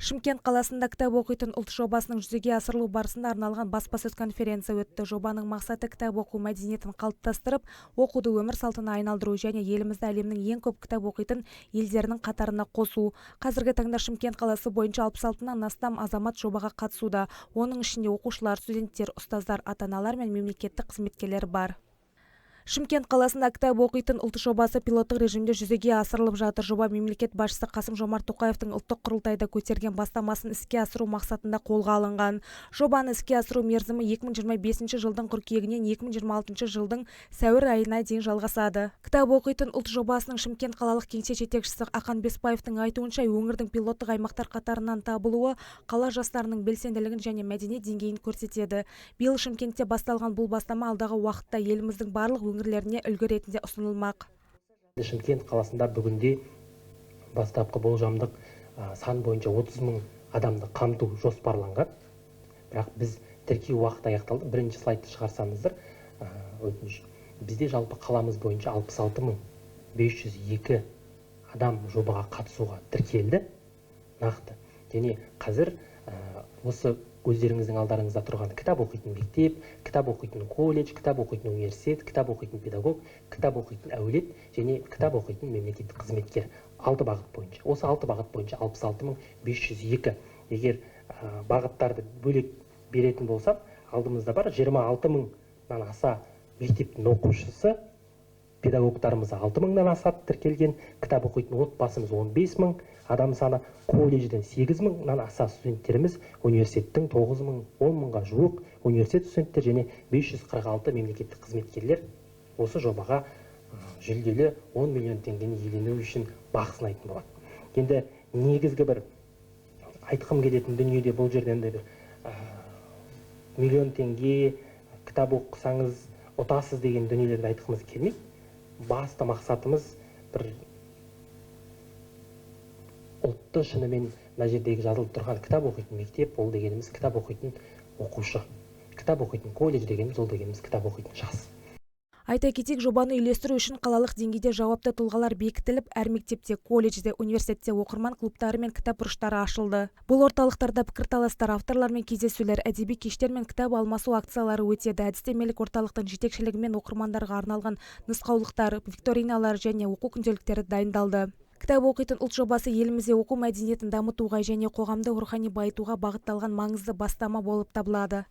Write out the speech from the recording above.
Шымкент қаласында кітап оқитын ұлт жобасының жүзеге асырылу барысында арналған баспасөз конференция өтті. Жобаның мақсаты кітап оқу мәдениетін қалыптастырып, оқуды өмір салтына айналдыру және елімізді әлемнің ең көп кітап оқитын елдерінің қатарына қосу. Қазіргі таңда Шымкент қаласы бойынша 66-нан астам азамат жобаға қатысуда. Оның ішінде оқушылар, студенттер, ұстаздар, ата-аналар мен мемлекеттік қызметкерлер бар. Шымкент қаласында кітап оқитын ұлт жобасы пилоттық режимде жүзеге асырылып жатыр. Жоба мемлекет басшысы Қасым-Жомарт Тоқаевтың ұлттық құрылтайда көтерген бастамасын іске асыру мақсатында қолға алынған. Жобаны іске асыру мерзімі 2025 жылдың қыркүйегінен 2026 жылдың сәуір айына дейін жалғасады. Кітап оқитын ұлт жобасының Шымкент қалалық кеңсе жетекшісі Ақан Беспаевтың айтуынша, өңірдің пилоттық аймақтар қатарынан табылуы қала жастарының белсенділігін және мәдени деңгейін көрсетеді. Биыл Шымкентте басталған бұл бастама алдағы уақытта еліміздің барлық өңірлеріне үлгі ретінде ұсынылмақ. Шымкент қаласында бүгінде бастапқы болжамдық сан бойынша 30 мың адамды қамту жоспарланған. Бірақ біз тіркеу уақыты аяқталды. Бірінші слайдты шығарсаңыздар, өтініш. Бізде жалпы қаламыз бойынша 66 502 адам жобаға қатысуға тіркелді. Нақты. Және қазір осы өздеріңіздің алдарыңызда тұрған кітап оқитын мектеп, кітап оқитын колледж, кітап оқитын университет, кітап оқитын педагог, кітап оқитын әулет және кітап оқитын мемлекеттік қызметкер. 6 бағыт бойынша. Осы 6 бағыт бойынша 66 502. Егер бағыттарды бөлек беретін болсақ, алдымызда бар 26 мыңнан аса мектептің оқушысы, педагогтарымыз 6 мыңнан асады тіркелген, кітап оқитын отбасымыз 15 мың, адам саны, колледжден 8 мыңнан аса студенттеріміз, университеттің 9 мың, 10 мыңға жуық университет студенттер және 546 мемлекеттік қызметкерлер осы жобаға жүлделі 10 миллион теңгені иелену үшін бақ сынайтын болады. Енді негізгі бір айтқым келетін дүниеде бұл жерден де миллион теңге кітап оқысаңыз ұтасыз деген дүниелерді айтқымыз келмейді. Басты мақсатымыз бір ұлтты шынымен мына жердегі жазылып тұрған кітап оқитын мектеп, ол дегеніміз кітап оқитын оқушы. Кітап оқитын колледж дегеніміз, ол дегеніміз кітап оқитын жас. Айта кетейік, жобаны үйлестіру үшін қалалық деңгейде жауапты тұлғалар бекітіліп, әр мектепте, колледжде, университетте оқырман клубтары мен кітап бұрыштары ашылды. Бұл орталықтарда пікірталастар, авторлармен кездесулер, әдеби кештер мен кітап алмасу акциялары өтеді. Әдістемелік орталықтың жетекшілігімен оқырмандарға арналған нұсқаулықтар, викториналар және оқу күнделіктері дайындалды. Кітап оқитын ұлт жобасы елімізде оқу мәдениетін дамытуға және қоғамды рухани байытуға бағытталған маңызды бастама болып табылады.